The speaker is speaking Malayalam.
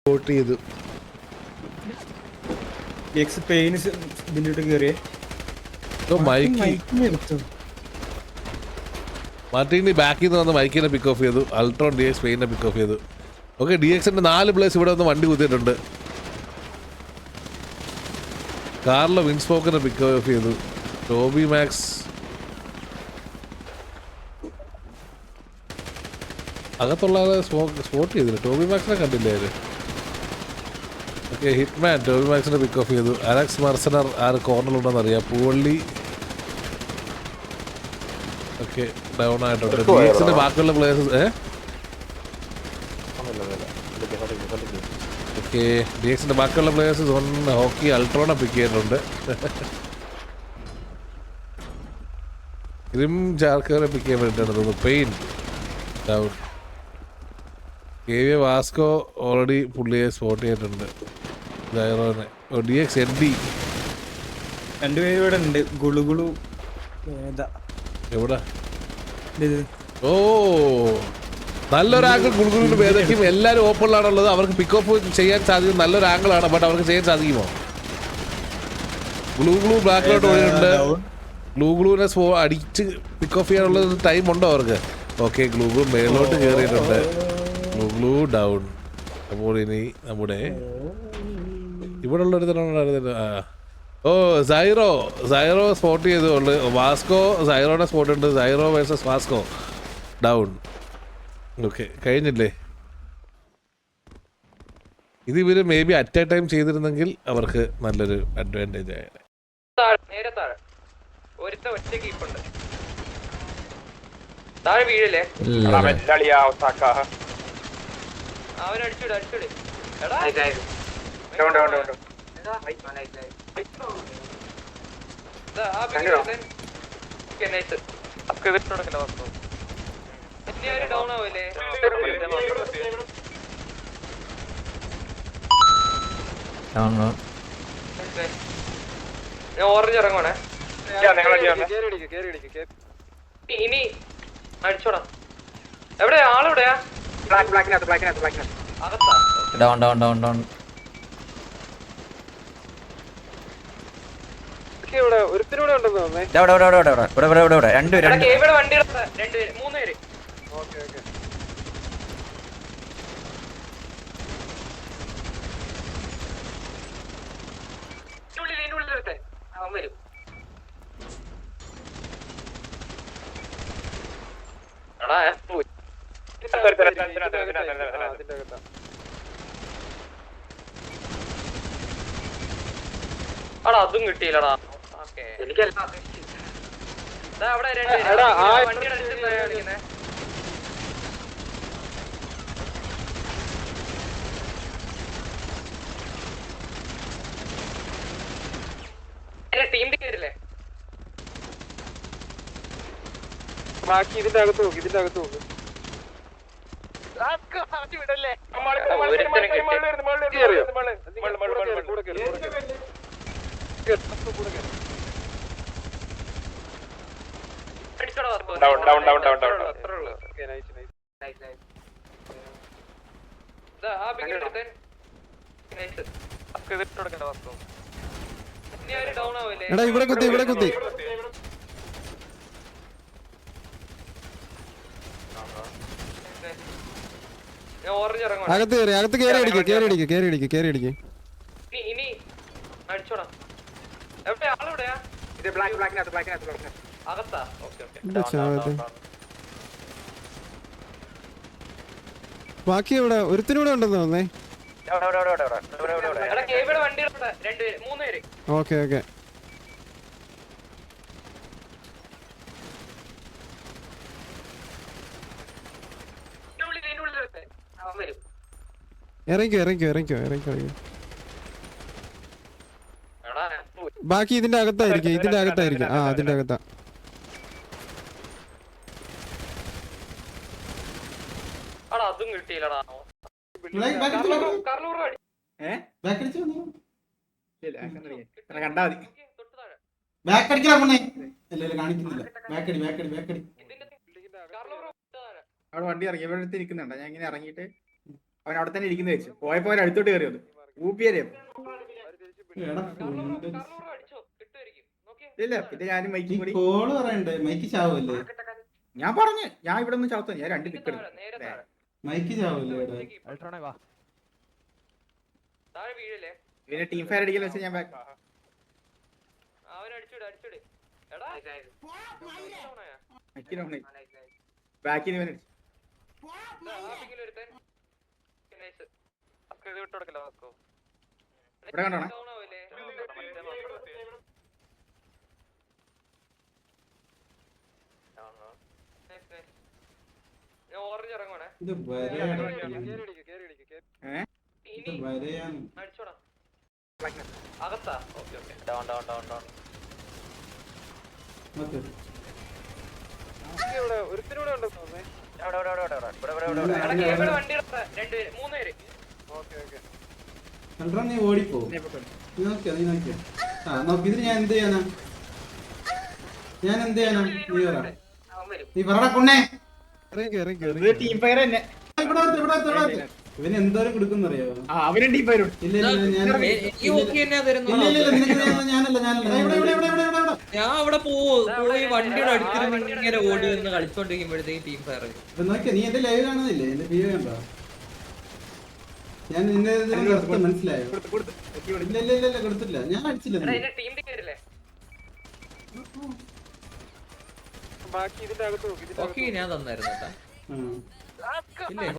വോട്ട് ചെയ്തു. മാർട്ടിനി ബാക്കിൽ നിന്ന് വന്ന് മൈക്കിനെ പിക്ക് ഓഫ് ചെയ്തു. അൾട്രോൺ DX പെയിനെ പിക്ക് ഓഫ് ചെയ്തു. ഓക്കെ, DXന്റെ 4 പ്ലേസ് ഇവിടെ വന്ന് വണ്ടി കുത്തിയിട്ടുണ്ട്. കാറിലെ വിൻസ്പോക്കിനെ പിക്ക് ഓഫ് ചെയ്തു. ടോബി മാക്സ് അകത്തുള്ള സ്പോട്ട് ചെയ്തില്ല. ടോബി മാക്സിനെ കണ്ടില്ലേ അവര്? ഓക്കെ, ഹിറ്റ്മാൻ ടോബി മാക്സിനെ പിക്ക് ഓഫ് ചെയ്തു. അലക്സ് മർസനർ ആര് കോർണറിലുണ്ടെന്ന് അറിയാം. പൂവള്ളി ഓക്കെ ഡൗൺ ആയിട്ടുണ്ട്. DXന്റെ ബാക്കിയുള്ള പ്ലേയേഴ്സ് ഓക്കെ, DXന്റെ ബാക്കിയുള്ള പ്ലേയേഴ്സ് ഹോക്കി അൾട്രോണെ പിക്ക് ചെയ്തിട്ടുണ്ട്. ഗ്രിം ജാർക്കറെ പിക്ക് ചെയ്യാൻ വേണ്ടിയിട്ടാണ് തോന്നുന്നു. Pain down. KV Vasco already പുള്ളിയെ സ്പോട്ട് ചെയ്തിട്ടുണ്ട്. ഡയറോനെ DX ND രണ്ടുപേരും ഉണ്ട്. ഗുളുഗുളു എവിടെ? ഓ, നല്ലൊരു ആംഗിൾ ഗുൾഗുളിന് ഭേദക്കും. എല്ലാവരും ഓപ്പണിലാണുള്ളത്. അവർക്ക് പിക്ക് ഓഫ് ചെയ്യാൻ സാധിക്കും. നല്ലൊരു ആംഗിളാണ്, ബട്ട് അവർക്ക് ചെയ്യാൻ സാധിക്കുമോ? ഗ്ലൂ ബാക്കിലോട്ട് ഓടിയിട്ടുണ്ട്. ഗ്ലൂവിനെ അടിച്ച് പിക്ക് ഓഫ് ചെയ്യാനുള്ള ടൈം ഉണ്ടോ അവർക്ക്? ഓക്കെ, ഗ്ലൂ മേലോട്ട് കയറിയിട്ടുണ്ട്. Glue down. അപ്പോൾ ഇനി നമ്മുടെ ഇവിടെ ഉള്ളൊരു തന്നെയാണ്. ഓ, സൈറോ സ്പോട്ട് ചെയ്തുകൊണ്ട് വാസ്കോ സൈറോനെ സ്പോട്ട് ഉണ്ട്. സൈറോ വേഴ്സസ് വാസ്കോ ഡൗൺ. ഓക്കെ, കഴിഞ്ഞില്ലേ? ഇത് ഇവര് may be at A time ചെയ്തിരുന്നെങ്കിൽ അവർക്ക് നല്ലൊരു അഡ്വാൻറ്റേജ് ആയത്. ഓറഞ്ച് ഇറങ്ങണേ. ഇനി അടിച്ചോടാ. എവിടെയാ ആളെവിടെയാ? അകത്താ. ഒരുത്തിനൂടെ ഉണ്ടെന്ന് തോന്നുന്നേ. വണ്ടി 3 പേര്. Okay okay. അവൻ വരും. എടാ അതും കിട്ടിയില്ലടാ. അവിടെ വണ്ടിയുടെ അടുത്ത് ടീം ടിക്കറ്റില്ലേ? ബാക്കി ഇതിന്റെ അകത്ത് നോക്ക്, ഇതിന്റെ അകത്ത് നോക്ക്. എടാ ഇവിടെ കുത്തി അകത്ത് കേറി അടിക്ക്. ഇനി അടിച്ചോടാ. എവിടെയാ ആളെവിടെയാ? അകത്താ. ബാക്കി ഇവിടെ ഒരുത്തിനൂടെ ഉണ്ടെന്ന് തോന്നേ. വണ്ടി 3 പേര്. Okay okay. ഇറങ്ങിക്കോ. ബാക്കി ഇതിന്റെ അകത്തായിരിക്കും. അതിന്റെ അകത്താ. അതും കിട്ടിയില്ലടാ. കണ്ടാ മതി. അവിടെ വണ്ടി ഇറങ്ങി ഇവിടെ അടുത്ത് ഇരിക്കുന്നുണ്ടോ? ഞാൻ ഇങ്ങനെ ഇറങ്ങിയിട്ട് അവൻ അവിടെ തന്നെ ഇരിക്കുന്ന വെച്ച് പോയപ്പോ അവൻ അടുത്തോട്ട് കയറി വന്നു ഊപ്പിയരെ അടിച്ചോ കിട്ടുമായിരിക്കും നോക്കിയേ ഇല്ല പിന്നെ ഞാനും മൈക്കും കൂടി കോള് പറയണ്ടേ മൈക്ക് ചാവല്ലേ ഞാൻ പറഞ്ഞു ഞാൻ ഇവിടെ നിന്ന് ചാവത്ത ഞാൻ രണ്ട് പിക്ക് നേരെ താഴെ മൈക്ക് ചാവല്ലേ ഇവിടെ താഴെ വീഴല്ലേ പിന്നെ ടീം ഫയർ അടിക്കുന്ന വെച്ചാൽ ഞാൻ back. അവൻ അടിച്ചുവിട് എടാ മൈക്കിനാണ് ബാക്കിൽ നിന്ന് അടിച്ചു ഒരുത്തൻ നൈസ് ഇത് വിട്ടു കൊടുക്കല്ലോ നോക്കൂ ഇവിടെ കണ്ടോണേ ഡൗൺ ആവില്ലേ ഞാൻ ഓറഞ്ച് ഇറങ്ങുവാണേ ഇത് വരയാണ് ഏഹ് ഇത് വരയാണ് അടിച്ചോടാ അകത്താ okay down down down down നോക്ക് ഇവിടെ ഒരുത്തിനൂടെ ഉണ്ടോ തോന്നേ ഇവിടെ വണ്ടി രണ്ടുപേര് 3 പേര് ഓക്കെ ഓക്കെ കണ്ടാ നീ ഓടിപ്പോ നീ നോക്കിയോ ആ നോക്ക് ഇതിന് ഞാൻ എന്ത് ചെയ്യാനാ നീ പറ നീ പറടാ കൊണ്ണേ ഇത് ടീം ഫയർ തന്നെ ഇവിടെ ഇവന് എന്തോരം കൊടുക്കുന്നറിയോ ആ അവനും ടീം ഫയർ ഇല്ല ഞാനല്ല ഞാൻ അവിടെ പോയി വണ്ടിയുടെ അടുത്തിരുന്ന് ഇങ്ങനെ ഓടി നിന്ന് കളിച്ചോണ്ടിരിക്കുമ്പോഴത്തേക്ക് ടീം ഫയർ ഇപ്പൊ നോക്കിയ നീ എന്റെ ലൈവ് കാണുന്നില്ലേ എന്റെ വീഡിയോ കണ്ടോ ഞാൻ നിന്നെ അർത്ഥം മനസ്സിലായോ ഇല്ല കൊടുത്തില്ല ഞാൻ അടിച്ചില്ല ടീം വരില്ലേ ബാക്കി ഇതിന്റെ അകത്ത് നോക്കി ഓക്കെ ഞാൻ തന്നായിരുന്നു കേട്ടാ ആ ഇല്ലേ